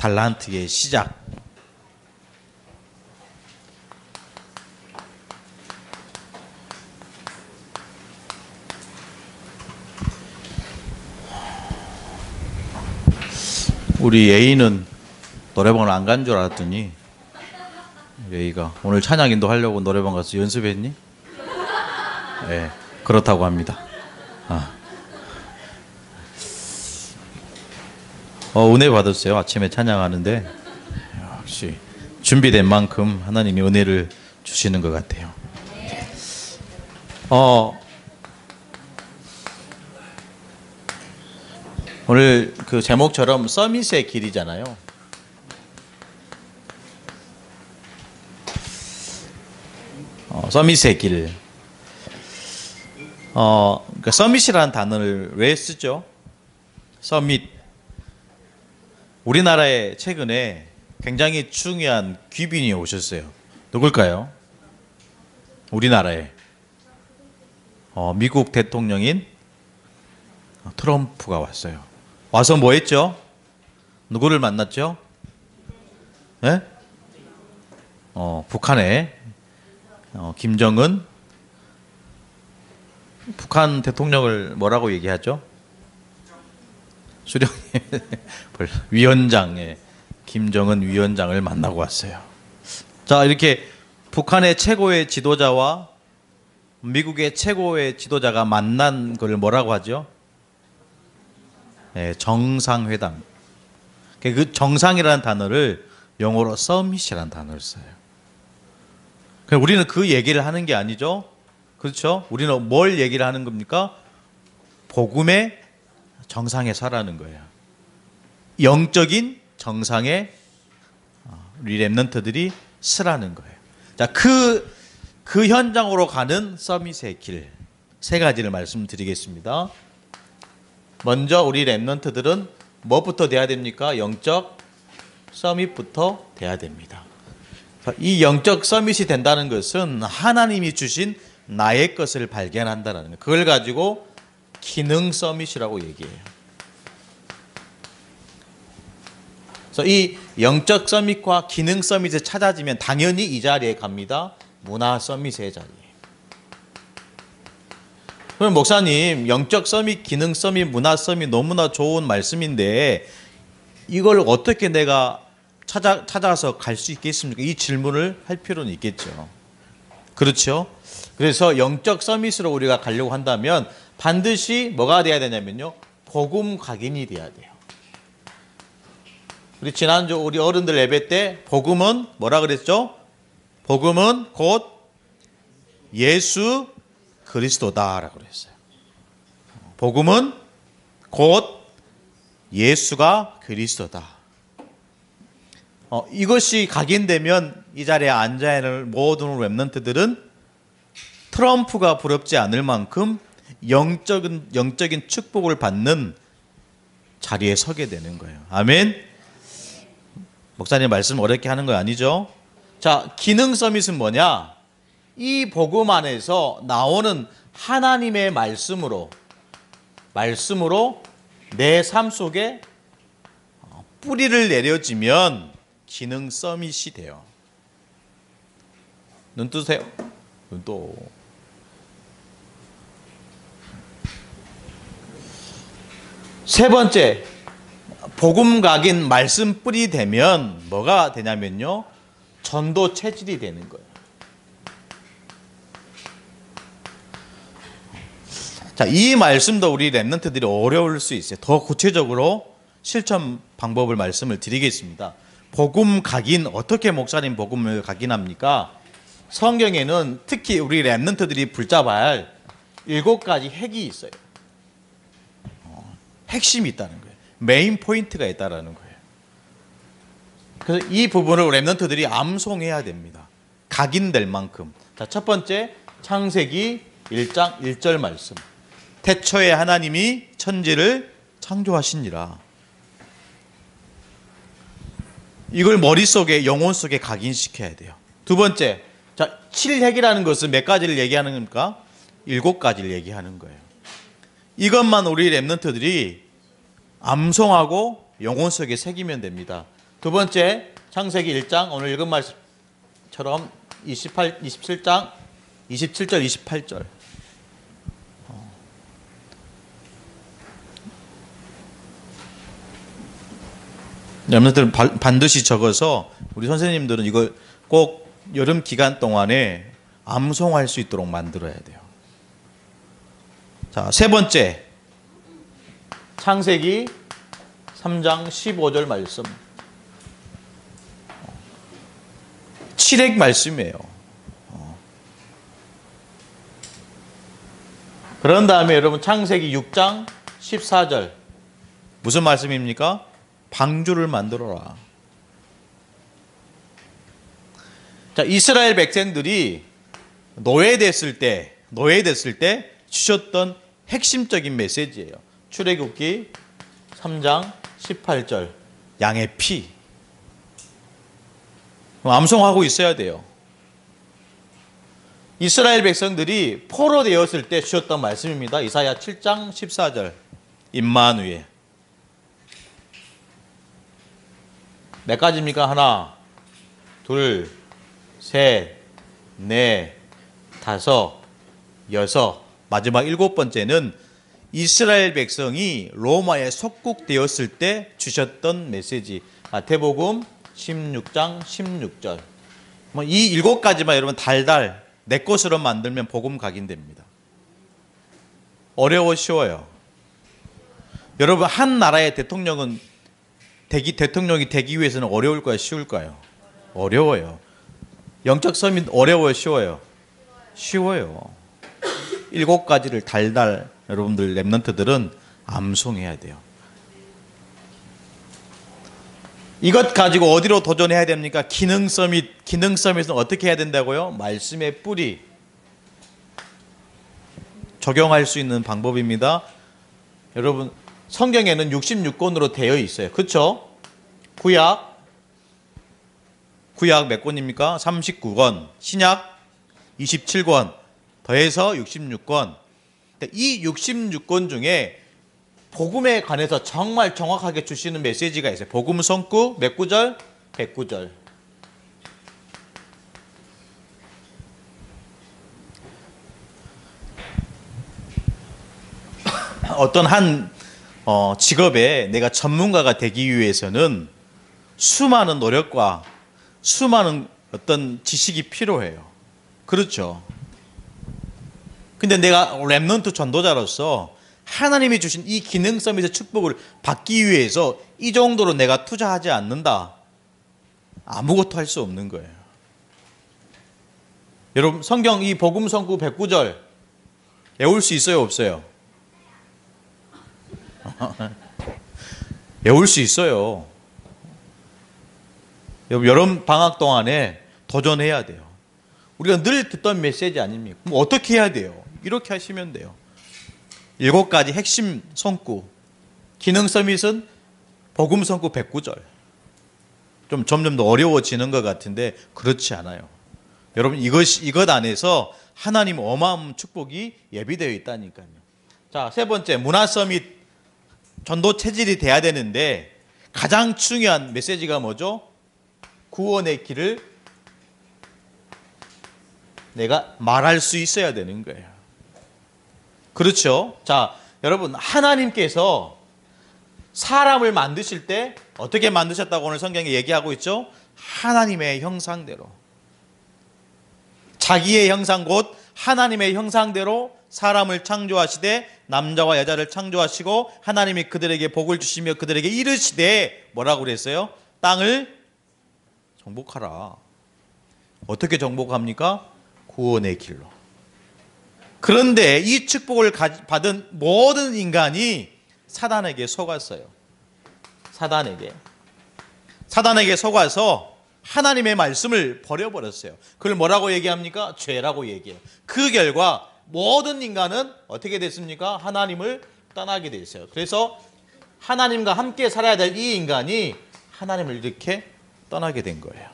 달란트의 시작. 우리 예이는 노래방을 안 간 줄 알았더니 예이가 오늘 찬양 인도하려고 노래방 가서 연습했니? 네, 그렇다고 합니다. 은혜 받았어요. 아침에 찬양하는데 역시 준비된 만큼 하나님이 은혜를 주시는 것 같아요. 오늘 그 제목처럼 서밋의 길이잖아요. 서밋의 길. 그러니까 서밋이라는 단어를 왜 쓰죠? 서밋. 우리나라에 최근에 굉장히 중요한 귀빈이 오셨어요. 누굴까요? 우리나라에 미국 대통령인 트럼프가 왔어요. 와서 뭐 했죠? 누구를 만났죠? 네? 북한의 김정은 북한 대통령을 뭐라고 얘기하죠? 수령 위원장의 김정은 위원장을 만나고 왔어요. 자, 이렇게 북한의 최고의 지도자와 미국의 최고의 지도자가 만난 걸 뭐라고 하죠? 네, 정상회담. 그 정상이라는 단어를 영어로 서밋이라는 단어를 써요. 우리는 그 얘기를 하는 게 아니죠. 그렇죠? 우리는 뭘 얘기를 하는 겁니까? 복음의 정상에 서라는 거예요. 영적인 정상에 우리 렘넌트들이 서라는 거예요. 자, 그 현장으로 가는 서밋의 길 세 가지를 말씀드리겠습니다. 먼저 우리 렘넌트들은 뭐부터 돼야 됩니까? 영적 서밋부터 돼야 됩니다. 이 영적 서밋이 된다는 것은 하나님이 주신 나의 것을 발견한다는 거예요. 그걸 가지고 기능 서밋이라고 얘기해요. 그래서 이 영적 서밋과 기능 서밋이 찾아지면 당연히 이 자리에 갑니다. 문화 서밋의 자리에. 그럼 목사님, 영적 서밋, 기능 서밋, 문화 서밋 너무나 좋은 말씀인데 이걸 어떻게 내가 찾아서 갈 수 있겠습니까? 이 질문을 할 필요는 있겠죠. 그렇죠? 그래서 영적 서밋으로 우리가 가려고 한다면 반드시 뭐가 돼야 되냐면요, 복음 각인이 돼야 돼요. 우리 지난주 우리 어른들 예배 때 복음은 뭐라 그랬죠? 복음은 곧 예수 그리스도다라고 그랬어요. 복음은 곧 예수가 그리스도다. 이것이 각인되면 이 자리에 앉아 있는 모든 렘넌트들은 트럼프가 부럽지 않을 만큼 영적인 축복을 받는 자리에 서게 되는 거예요. 아멘. 목사님 말씀 어렵게 하는 거 아니죠? 자, 기능 서밋은 뭐냐? 이 복음 안에서 나오는 하나님의 말씀으로 내 삶 속에 뿌리를 내려지면 기능 서밋이 돼요. 눈 뜨세요. 눈 떠. 세 번째, 복음 각인 말씀 뿌리 되면 뭐가 되냐면요, 전도 체질이 되는 거예요. 자, 이 말씀도 우리 렘넌트들이 어려울 수 있어요. 더 구체적으로 실천 방법을 말씀을 드리겠습니다. 복음 각인, 어떻게 목사님 복음을 각인합니까? 성경에는 특히 우리 렘넌트들이 붙잡아야 할 7가지 핵이 있어요. 핵심이 있다는 거예요. 메인 포인트가 있다는 거예요. 그래서 이 부분을 렘넌트들이 암송해야 됩니다. 각인될 만큼. 자, 첫 번째, 창세기 1장 1절 말씀. 태초에 하나님이 천지를 창조하시니라. 이걸 머릿속에, 영혼 속에 각인시켜야 돼요. 두 번째, 자, 7핵이라는 것은 몇 가지를 얘기하는 겁니까? 7가지를 얘기하는 거예요. 이것만 우리 렘넌트들이 암송하고 영혼 속에 새기면 됩니다. 두 번째 창세기 1장 오늘 읽은 말씀처럼 27장 27절 28절 여러분들은 반드시 적어서 우리 선생님들은 이걸 꼭 여름 기간 동안에 암송할 수 있도록 만들어야 돼요. 자, 세 번째 창세기 3장 15절 말씀. 칠획 말씀이에요. 그런 다음에 여러분 창세기 6장 14절 무슨 말씀입니까? 방주를 만들어라. 자, 이스라엘 백성들이 노예됐을 때 주셨던 핵심적인 메시지예요. 출애굽기 3장 18절 양의 피. 암송하고 있어야 돼요. 이스라엘 백성들이 포로되었을 때 주셨던 말씀입니다. 이사야 7장 14절 임마누엘. 몇 가지입니까? 하나, 둘, 셋, 넷, 다섯, 여섯. 마지막 일곱 번째는 이스라엘 백성이 로마에 속국되었을 때 주셨던 메시지. 마태복음 16장 16절. 이 일곱 가지만 여러분 달달 내 것으로 만들면 복음 각인됩니다. 어려워 쉬워요. 여러분 한 나라의 대통령이 되기 위해서는 어려울까요? 쉬울까요? 어려워요. 영적 서밋 어려워요? 쉬워요? 쉬워요. 일곱 가지를 달달 여러분들 랩런트들은 암송해야 돼요. 이것 가지고 어디로 도전해야 됩니까? 기능 서밋은 어떻게 해야 된다고요? 말씀의 뿌리 적용할 수 있는 방법입니다. 여러분 성경에는 66권으로 되어 있어요. 그렇죠? 구약 몇 권입니까? 39권. 신약 27권. 더해서 66권. 이 66권 중에 복음에 관해서 정말 정확하게 주시는 메시지가 있어요. 복음 성구 몇 구절? 109절. 어떤 한 직업에 내가 전문가가 되기 위해서는 수많은 노력과 수많은 어떤 지식이 필요해요. 그렇죠. 근데 내가 랩넌트 전도자로서 하나님이 주신 이 기능 서밋의 축복을 받기 위해서 이 정도로 내가 투자하지 않는다. 아무것도 할 수 없는 거예요. 여러분 성경 이 복음 성구 109절 외울 수 있어요? 없어요? 외울 수 있어요. 여름 방학 동안에 도전해야 돼요. 우리가 늘 듣던 메시지 아닙니까? 그럼 어떻게 해야 돼요? 이렇게 하시면 돼요. 7가지 핵심 성구. 기능 서밋은 복음 성구 109절. 좀 점점 더 어려워지는 것 같은데 그렇지 않아요. 여러분 이것 안에서 하나님 어마어마한 축복이 예비되어 있다니까요. 자, 세 번째 문화 서밋 전도 체질이 돼야 되는데 가장 중요한 메시지가 뭐죠? 구원의 길을 내가 말할 수 있어야 되는 거예요. 그렇죠? 자, 여러분 하나님께서 사람을 만드실 때 어떻게 만드셨다고 오늘 성경에 얘기하고 있죠? 하나님의 형상대로. 자기의 형상 곧 하나님의 형상대로 사람을 창조하시되 남자와 여자를 창조하시고 하나님이 그들에게 복을 주시며 그들에게 이르시되 뭐라고 그랬어요? 땅을 정복하라. 어떻게 정복합니까? 구원의 길로. 그런데 이 축복을 받은 모든 인간이 사단에게 속았어요. 사단에게 속아서 하나님의 말씀을 버려버렸어요. 그걸 뭐라고 얘기합니까? 죄라고 얘기해요. 그 결과 모든 인간은 어떻게 됐습니까? 하나님을 떠나게 됐어요. 그래서 하나님과 함께 살아야 될 이 인간이 하나님을 이렇게 떠나게 된 거예요.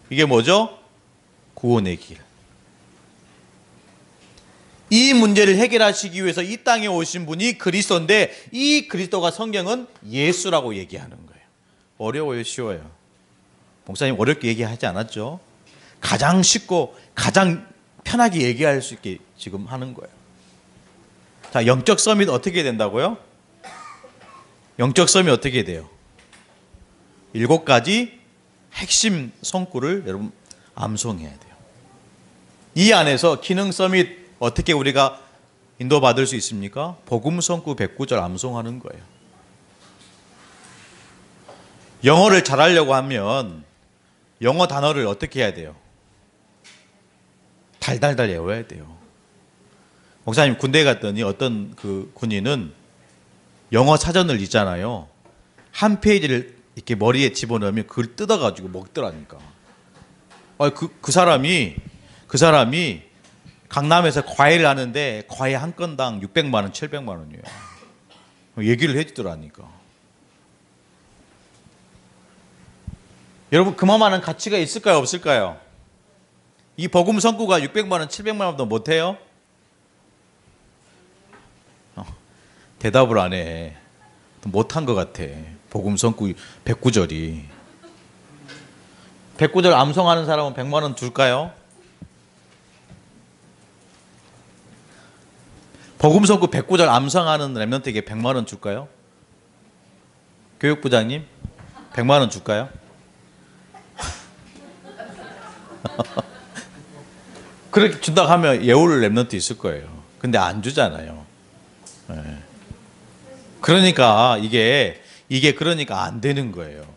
이게 뭐죠? 구원의 길. 이 문제를 해결하시기 위해서 이 땅에 오신 분이 그리스도인데 이 그리스도가 성경은 예수라고 얘기하는 거예요. 어려워요? 쉬워요? 목사님 어렵게 얘기하지 않았죠? 가장 쉽고 가장 편하게 얘기할 수 있게 지금 하는 거예요. 자, 영적 서밋 어떻게 된다고요? 영적 서밋 어떻게 돼요? 7가지 핵심 성구를 여러분 암송해야 돼요. 이 안에서 기능 서밋 어떻게 우리가 인도받을 수 있습니까? 복음 성구 109절 암송하는 거예요. 영어를 잘하려고 하면 영어 단어를 어떻게 해야 돼요? 달달달 외워야 돼요. 목사님 군대 갔더니 어떤 그 군인은 영어 사전을 읽잖아요. 한 페이지를 이렇게 머리에 집어넣으면 그걸 뜯어가지고 먹더라니까. 그 사람이 강남에서 과외를 하는데 과외 한 건당 600만 원, 700만 원이에요. 얘기를 해주더라니까. 여러분 그만한 가치가 있을까요, 없을까요? 이 복음 성구가 600만 원, 700만 원도 못해요? 대답을 안 해. 못한 것 같아. 복음 성구 109절이. 109절 암송하는 사람은 100만 원 줄까요? 복음 성구 109절 암송하는 렘넌트에게 100만 원 줄까요? 교육부장님 100만 원 줄까요? 그렇게 준다고 하면 예울 렘넌트 있을 거예요. 근데 안 주잖아요. 네. 그러니까 이게 그러니까 안 되는 거예요.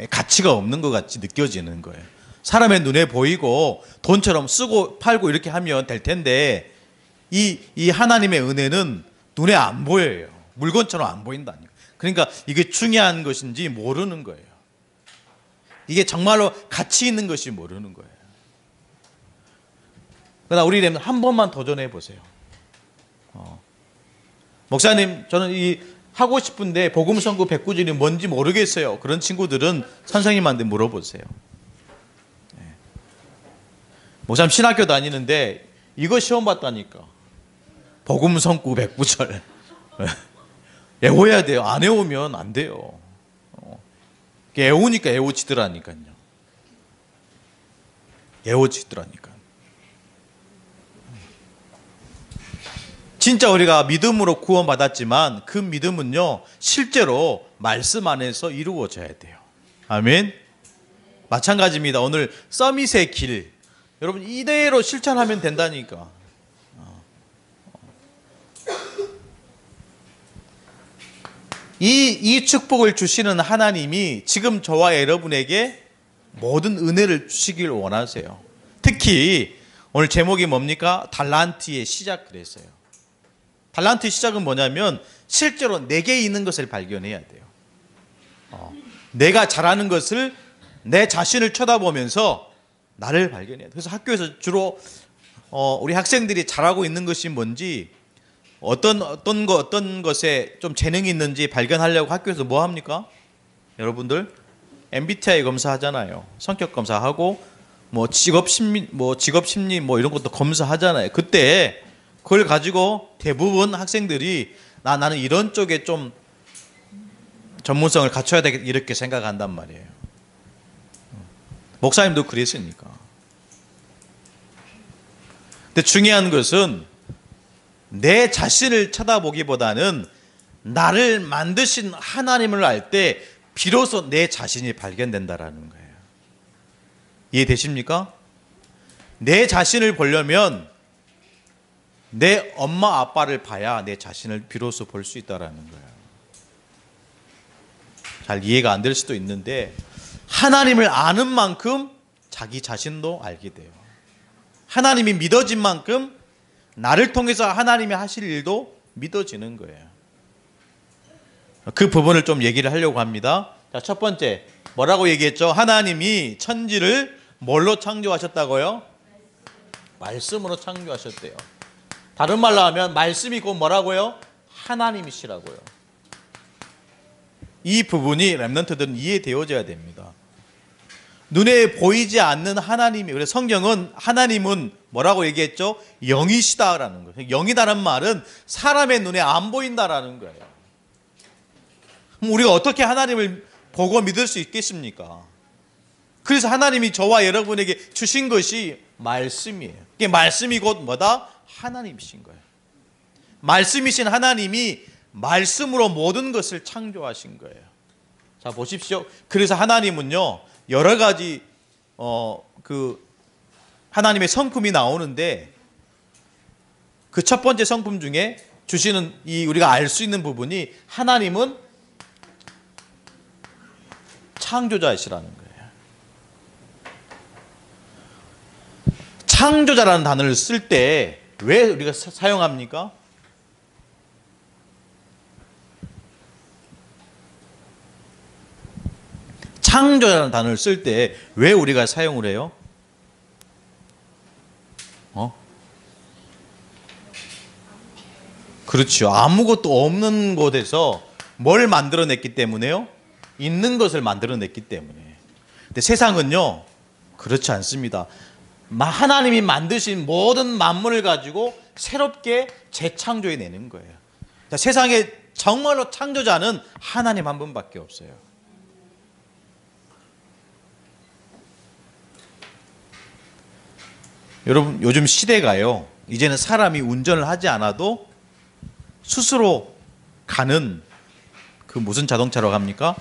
가치가 없는 것 같이 느껴지는 거예요. 사람의 눈에 보이고 돈처럼 쓰고 팔고 이렇게 하면 될 텐데 이 하나님의 은혜는 눈에 안 보여요. 물건처럼 안 보인다니까. 그러니까 이게 중요한 것인지 모르는 거예요. 이게 정말로 가치 있는 것이 모르는 거예요. 그러나 우리 한 번만 도전해 보세요. 목사님, 저는 이 하고 싶은데 복음 성구 109절이 뭔지 모르겠어요. 그런 친구들은 선생님한테 물어보세요. 네. 목사님 신학교 다니는데 이거 시험 봤다니까. 복음 성구 109절. 외워야 돼요. 안 외우면 안 돼요. 외우니까 외워지더라니까요. 외워지더라니까. 진짜 우리가 믿음으로 구원받았지만 그 믿음은요 실제로 말씀 안에서 이루어져야 돼요. 아멘. 마찬가지입니다. 오늘 서밋의 길 여러분 이대로 실천하면 된다니까. 이 축복을 주시는 하나님이 지금 저와 여러분에게 모든 은혜를 주시길 원하세요. 특히 오늘 제목이 뭡니까? 달란트의 시작 그랬어요. 달란트의 시작은 뭐냐면 실제로 내게 있는 것을 발견해야 돼요. 내가 잘하는 것을 내 자신을 쳐다보면서 나를 발견해야 돼요. 그래서 학교에서 주로 우리 학생들이 잘하고 있는 것이 뭔지 어떤 것에 좀 재능이 있는지 발견하려고 학교에서 뭐 합니까? 여러분들 MBTI 검사하잖아요. 성격 검사하고 직업 심리 이런 것도 검사하잖아요. 그때 그걸 가지고 대부분 학생들이 나는 이런 쪽에 좀 전문성을 갖춰야 되겠다 이렇게 생각한단 말이에요. 목사님도 그랬으니까. 근데 중요한 것은 내 자신을 쳐다보기보다는 나를 만드신 하나님을 알 때 비로소 내 자신이 발견된다라는 거예요. 이해되십니까? 내 자신을 보려면 내 엄마 아빠를 봐야 내 자신을 비로소 볼 수 있다라는 거예요. 잘 이해가 안 될 수도 있는데 하나님을 아는 만큼 자기 자신도 알게 돼요. 하나님이 믿어진 만큼 나를 통해서 하나님이 하실 일도 믿어지는 거예요. 그 부분을 좀 얘기를 하려고 합니다. 자, 첫 번째 뭐라고 얘기했죠? 하나님이 천지를 뭘로 창조하셨다고요? 말씀으로 창조하셨대요. 다른 말로 하면 말씀이 곧 뭐라고요? 하나님이시라고요. 이 부분이 렘넌트들은 이해되어져야 됩니다. 눈에 보이지 않는 하나님이, 그래서 성경은 하나님은 뭐라고 얘기했죠? 영이시다라는 거예요. 영이다라는 말은 사람의 눈에 안 보인다라는 거예요. 그럼 우리가 어떻게 하나님을 보고 믿을 수 있겠습니까? 그래서 하나님이 저와 여러분에게 주신 것이 말씀이에요. 이게 말씀이 곧 뭐다? 하나님이신 거예요. 말씀이신 하나님이 말씀으로 모든 것을 창조하신 거예요. 자, 보십시오. 그래서 하나님은요, 여러 가지 하나님의 성품이 나오는데, 그 첫 번째 성품 중에 주시는 우리가 알 수 있는 부분이, 하나님은 창조자이시라는 거예요. 창조자라는 단어를 쓸 때 왜 우리가 사용합니까? 창조자라는 단어를 쓸 때 왜 우리가 사용을 해요? 그렇죠. 아무것도 없는 곳에서 뭘 만들어냈기 때문에요? 있는 것을 만들어냈기 때문에. 근데 세상은요, 그렇지 않습니다. 하나님이 만드신 모든 만물을 가지고 새롭게 재창조해내는 거예요. 자, 세상에 정말로 창조자는 하나님 한 분밖에 없어요. 여러분, 요즘 시대가요, 이제는 사람이 운전을 하지 않아도 스스로 가는 무슨 자동차라고 합니까?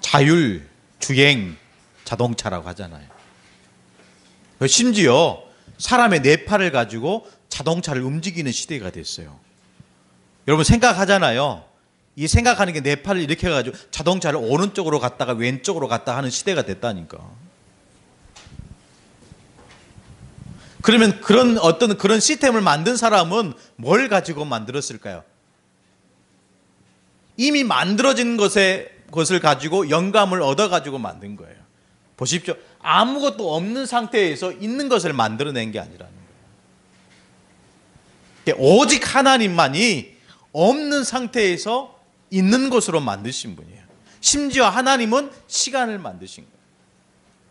자율주행 자동차라고 하잖아요. 심지어 사람의 뇌파를 가지고 자동차를 움직이는 시대가 됐어요. 여러분 생각하잖아요. 이 생각하는 게 뇌파를 이렇게 해가지고 자동차를 오른쪽으로 갔다가 왼쪽으로 갔다 하는 시대가 됐다니까. 그러면 그런 시스템을 만든 사람은 뭘 가지고 만들었을까요? 이미 만들어진 것을 가지고 영감을 얻어가지고 만든 거예요. 보십시오. 아무것도 없는 상태에서 있는 것을 만들어낸 게 아니라는 거예요. 오직 하나님만이 없는 상태에서 있는 것으로 만드신 분이에요. 심지어 하나님은 시간을 만드신 거예요.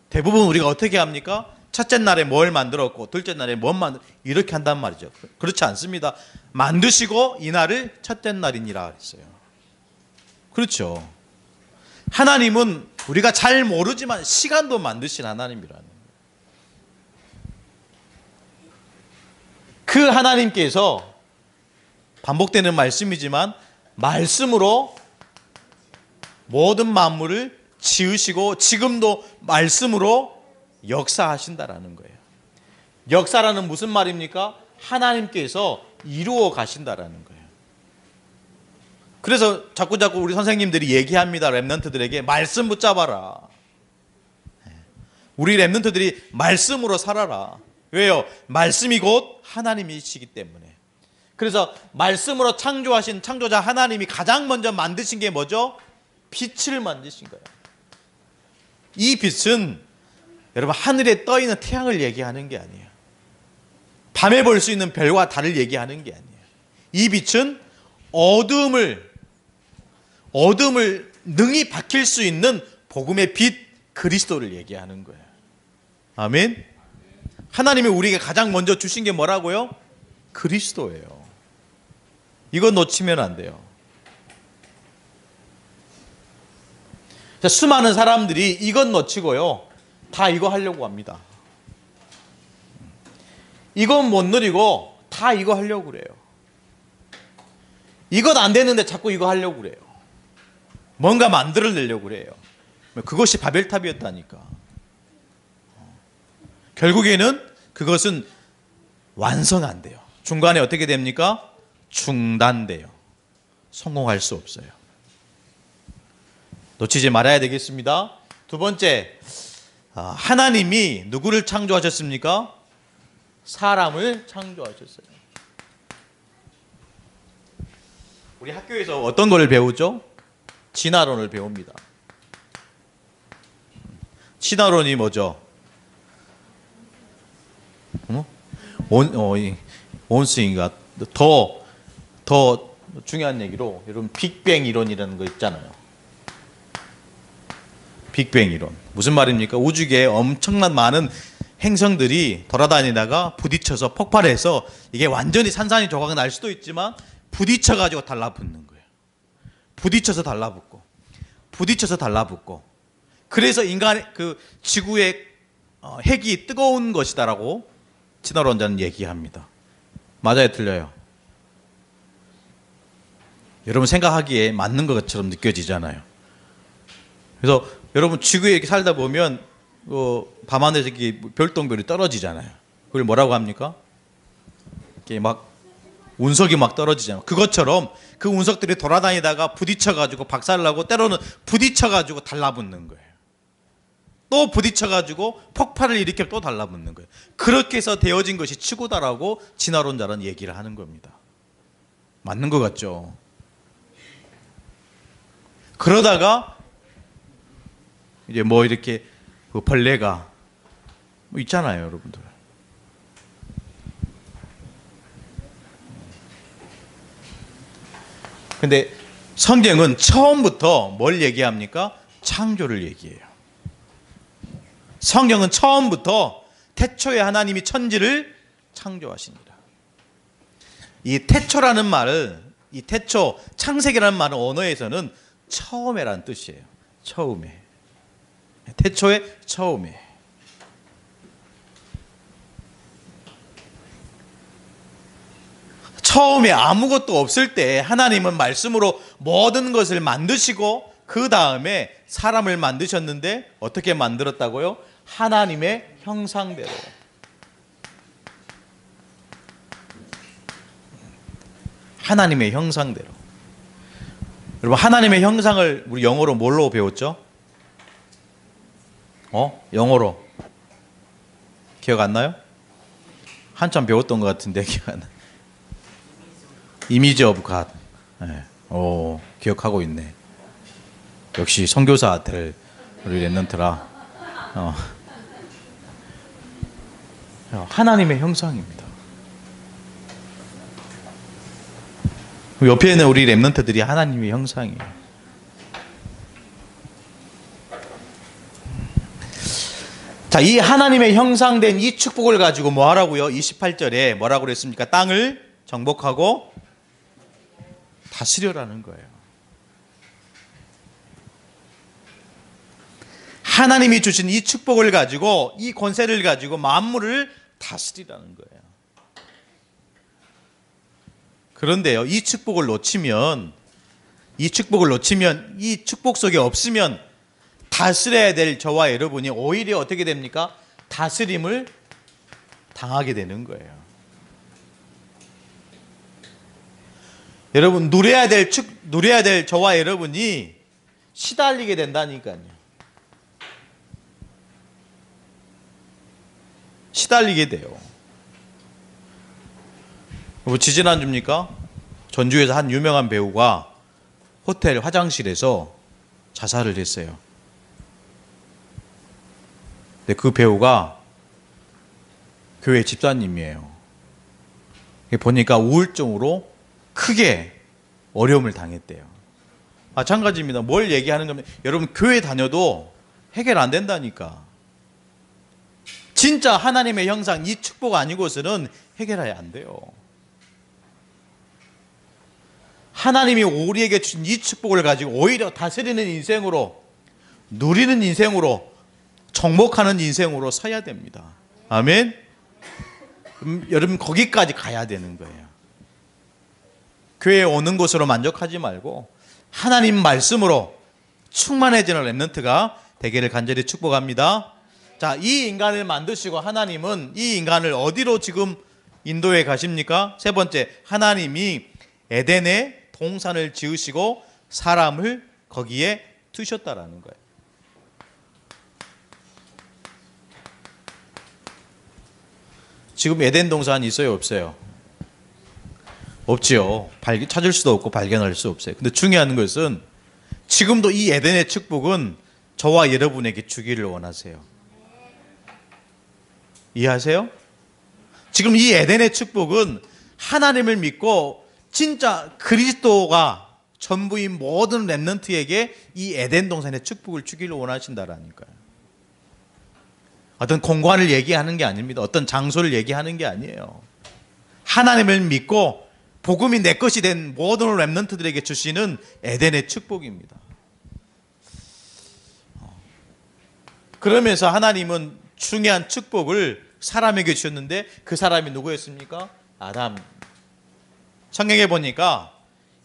대부분 우리가 어떻게 합니까? 첫째 날에 뭘 만들었고 둘째 날에 뭘 이렇게 한단 말이죠. 그렇지 않습니다. 만드시고 이날을 첫째 날이니라 했어요. 그렇죠. 하나님은 우리가 잘 모르지만 시간도 만드신 하나님이라는 거예요. 그 하나님께서 반복되는 말씀이지만 말씀으로 모든 만물을 지으시고 지금도 말씀으로 역사하신다라는 거예요. 역사라는 무슨 말입니까? 하나님께서 이루어 가신다라는 거예요. 그래서 자꾸 우리 선생님들이 얘기합니다. 랩런트들에게 말씀 붙잡아라. 우리 랩런트들이 말씀으로 살아라. 왜요? 말씀이 곧 하나님이시기 때문에. 그래서 말씀으로 창조하신 창조자 하나님이 가장 먼저 만드신 게 뭐죠? 빛을 만드신 거예요. 이 빛은 여러분 하늘에 떠 있는 태양을 얘기하는 게 아니에요. 밤에 볼 수 있는 별과 달을 얘기하는 게 아니에요. 이 빛은 어둠을 능히 밝힐 수 있는 복음의 빛 그리스도를 얘기하는 거예요. 아멘. 하나님이 우리에게 가장 먼저 주신 게 뭐라고요? 그리스도예요. 이거 놓치면 안 돼요. 수많은 사람들이 이건 놓치고요, 다 이거 하려고 합니다. 이건 못 누리고 다 이거 하려고 그래요. 이건 안 되는데 자꾸 이거 하려고 그래요. 뭔가 만들어내려고 그래요. 그것이 바벨탑이었다니까. 결국에는 그것은 완성 안 돼요. 중간에 어떻게 됩니까? 중단돼요. 성공할 수 없어요. 놓치지 말아야 되겠습니다. 두 번째, 하나님이 누구를 창조하셨습니까? 사람을 창조하셨어요. 우리 학교에서 어떤 걸 배우죠? 진화론을 배웁니다. 진화론이 뭐죠? 온스인가 더 중요한 얘기로, 여러분 빅뱅 이론이라는 거 있잖아요. 빅뱅 이론 무슨 말입니까? 우주계에 엄청난 많은 행성들이 돌아다니다가 부딪혀서 폭발해서 이게 완전히 산산이 조각 날 수도 있지만 부딪혀가지고 달라붙는 거예요. 부딪혀서 달라붙고 부딪혀서 달라붙고, 그래서 인간의 그 지구의 핵이 뜨거운 것이다라고 진화론자는 얘기합니다. 맞아요, 틀려요? 여러분 생각하기에 맞는 것처럼 느껴지잖아요. 그래서 여러분 지구에 이렇게 살다 보면 밤하늘에서 이렇게 별똥별이 떨어지잖아요. 그걸 뭐라고 합니까? 이렇게 막 운석이 막 떨어지잖아요. 그것처럼 그 운석들이 돌아다니다가 부딪혀가지고 박살나고 때로는 부딪혀가지고 달라붙는 거예요. 또 부딪혀가지고 폭발을 일으켜 또 달라붙는 거예요. 그렇게 해서 되어진 것이 지구다라고 진화론자는 얘기를 하는 겁니다. 맞는 것 같죠? 그러다가 이제 뭐 이렇게 그 벌레가 뭐 있잖아요, 여러분들. 근데 성경은 처음부터 뭘 얘기합니까? 창조를 얘기해요. 성경은 처음부터 태초에 하나님이 천지를 창조하십니다. 이 태초라는 말을, 이 태초, 창세기라는 말은 언어에서는 처음에라는 뜻이에요. 처음에. 태초의 처음에. 처음에 아무것도 없을 때 하나님은 말씀으로 모든 것을 만드시고 그 다음에 사람을 만드셨는데 어떻게 만들었다고요? 하나님의 형상대로. 하나님의 형상대로. 여러분, 하나님의 형상을 우리 영어로 뭘로 배웠죠? 영어로. 기억 안 나요? 한참 배웠던 것 같은데 기억 안 나요. 이미지 오브 갓. 네. 기억하고 있네. 역시 선교사들 우리 랩런트라. 하나님의 형상입니다. 옆에 있는 우리 랩런트들이 하나님의 형상이에요. 자, 이 하나님의 형상된 이 축복을 가지고 뭐 하라고요? 28절에 뭐라고 그랬습니까? 땅을 정복하고 다스려라는 거예요. 하나님이 주신 이 축복을 가지고, 이 권세를 가지고 만물을 다스리라는 거예요. 그런데요, 이 축복을 놓치면, 이 축복 속에 없으면 다스려야 될 저와 여러분이 오히려 어떻게 됩니까? 다스림을 당하게 되는 거예요. 여러분, 누려야 될 저와 여러분이 시달리게 된다니까요. 시달리게 돼요. 지지난주입니까? 전주에서 한 유명한 배우가 호텔 화장실에서 자살을 했어요. 근데 그 배우가 교회 집사님이에요. 보니까 우울증으로 크게 어려움을 당했대요. 마찬가지입니다. 뭘 얘기하는 겁니까? 여러분, 교회 다녀도 해결 안 된다니까. 진짜 하나님의 형상, 이 축복 아니고서는 해결해야 안 돼요. 하나님이 우리에게 주신 이 축복을 가지고 오히려 다스리는 인생으로, 누리는 인생으로, 정복하는 인생으로 서야 됩니다. 아멘? 여러분, 거기까지 가야 되는 거예요. 교회에 오는 것으로 만족하지 말고 하나님 말씀으로 충만해지는 랩런트가 되기를 간절히 축복합니다. 자, 이 인간을 만드시고 하나님은 이 인간을 어디로 지금 인도해 가십니까? 세 번째, 하나님이 에덴에 동산을 지으시고 사람을 거기에 두셨다라는 거예요. 지금 에덴 동산 있어요, 없어요? 없지요. 찾을 수도 없고 발견할 수 없어요. 근데 중요한 것은 지금도 이 에덴의 축복은 저와 여러분에게 주기를 원하세요. 이해하세요? 지금 이 에덴의 축복은 하나님을 믿고 진짜 그리스도가 전부인 모든 랩런트에게 이 에덴 동산의 축복을 주기를 원하신다라니까요. 어떤 공간을 얘기하는 게 아닙니다. 어떤 장소를 얘기하는 게 아니에요. 하나님을 믿고 복음이 내 것이 된 모든 랩런트들에게 주시는 에덴의 축복입니다. 그러면서 하나님은 중요한 축복을 사람에게 주셨는데 그 사람이 누구였습니까? 아담. 성경에 보니까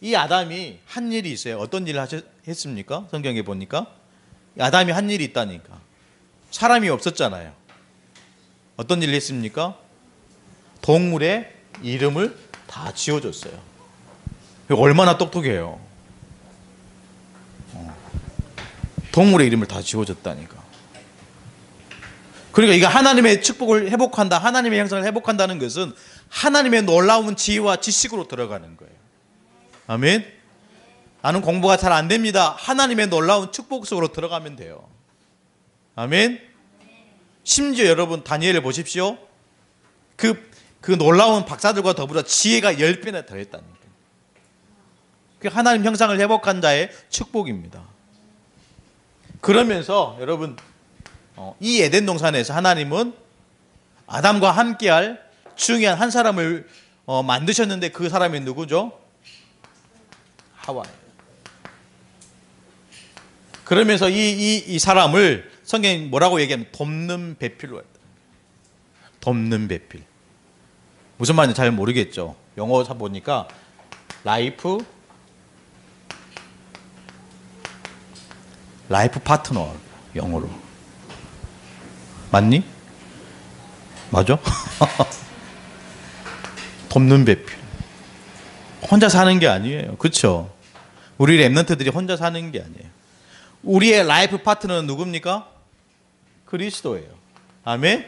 이 아담이 한 일이 있어요. 어떤 일을 했습니까? 성경에 보니까 아담이 한 일이 있다니까. 사람이 없었잖아요. 어떤 일을 했습니까? 동물의 이름을 다 지어줬어요. 얼마나 똑똑해요. 동물의 이름을 다 지어줬다니까. 그러니까 이거 하나님의 축복을 회복한다, 하나님의 형상을 회복한다는 것은 하나님의 놀라운 지혜와 지식으로 들어가는 거예요. 아멘. 나는 공부가 잘 안 됩니다. 하나님의 놀라운 축복 속으로 들어가면 돼요. 아멘. 심지어 여러분 다니엘을 보십시오. 그 놀라운 박사들과 더불어 지혜가 10배나 더했다니까. 그 하나님 형상을 회복한 자의 축복입니다. 그러면서 여러분 이 에덴 동산에서 하나님은 아담과 함께할 중요한 한 사람을 만드셨는데 그 사람이 누구죠? 하와예요. 그러면서 이 사람을 성경이 뭐라고 얘기하면 돕는 배필로 했다. 돕는 배필. 무슨 말인지 잘 모르겠죠. 영어 보니까 라이프 파트너 영어로. 맞니? 맞아? 돕는 배필. 혼자 사는 게 아니에요. 그렇죠? 우리 랩런트들이 혼자 사는 게 아니에요. 우리의 라이프 파트너는 누굽니까? 그리스도예요. 아멘?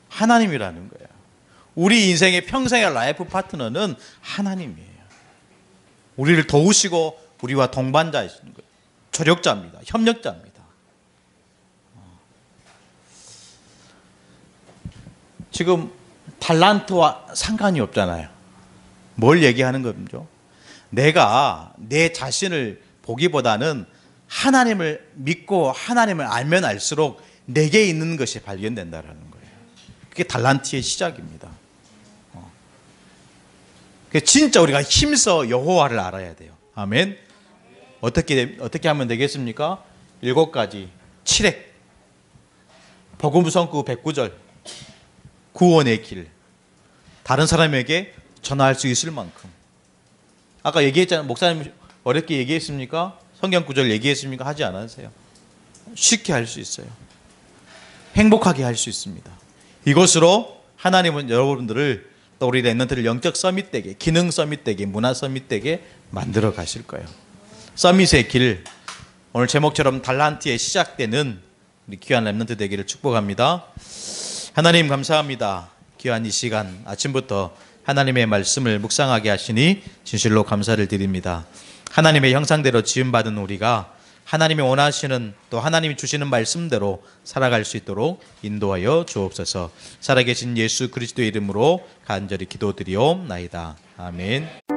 하나님이라는 거예요. 우리 인생의 평생의 라이프 파트너는 하나님이에요. 우리를 도우시고 우리와 동반자이신 거예요. 조력자입니다. 협력자입니다. 지금 달란트와 상관이 없잖아요. 뭘 얘기하는 거죠? 내가 내 자신을 보기보다는 하나님을 믿고 하나님을 알면 알수록 내게 있는 것이 발견된다는 거예요. 그게 달란트의 시작입니다. 진짜 우리가 힘써 여호와를 알아야 돼요. 아멘. 어떻게 하면 되겠습니까? 7가지 7핵 복음 선구 109절 구원의 길 다른 사람에게 전할 수 있을 만큼. 아까 얘기했잖아요. 목사님 어렵게 얘기했습니까? 성경 구절 얘기했습니까? 하지 않았어요. 쉽게 할 수 있어요. 행복하게 할 수 있습니다. 이것으로 하나님은 여러분들을 또 우리 랩런트를 영적 서밋되게, 기능 서밋되게, 문화 서밋되게 만들어 가실 거예요. 서밋의 길, 오늘 제목처럼 달란트에 시작되는 우리 귀한 랩런트 되기를 축복합니다. 하나님 감사합니다. 귀한 이 시간 아침부터 하나님의 말씀을 묵상하게 하시니 진실로 감사를 드립니다. 하나님의 형상대로 지음받은 우리가 하나님이 원하시는 또 하나님이 주시는 말씀대로 살아갈 수 있도록 인도하여 주옵소서. 살아계신 예수 그리스도의 이름으로 간절히 기도드리옵나이다. 아멘.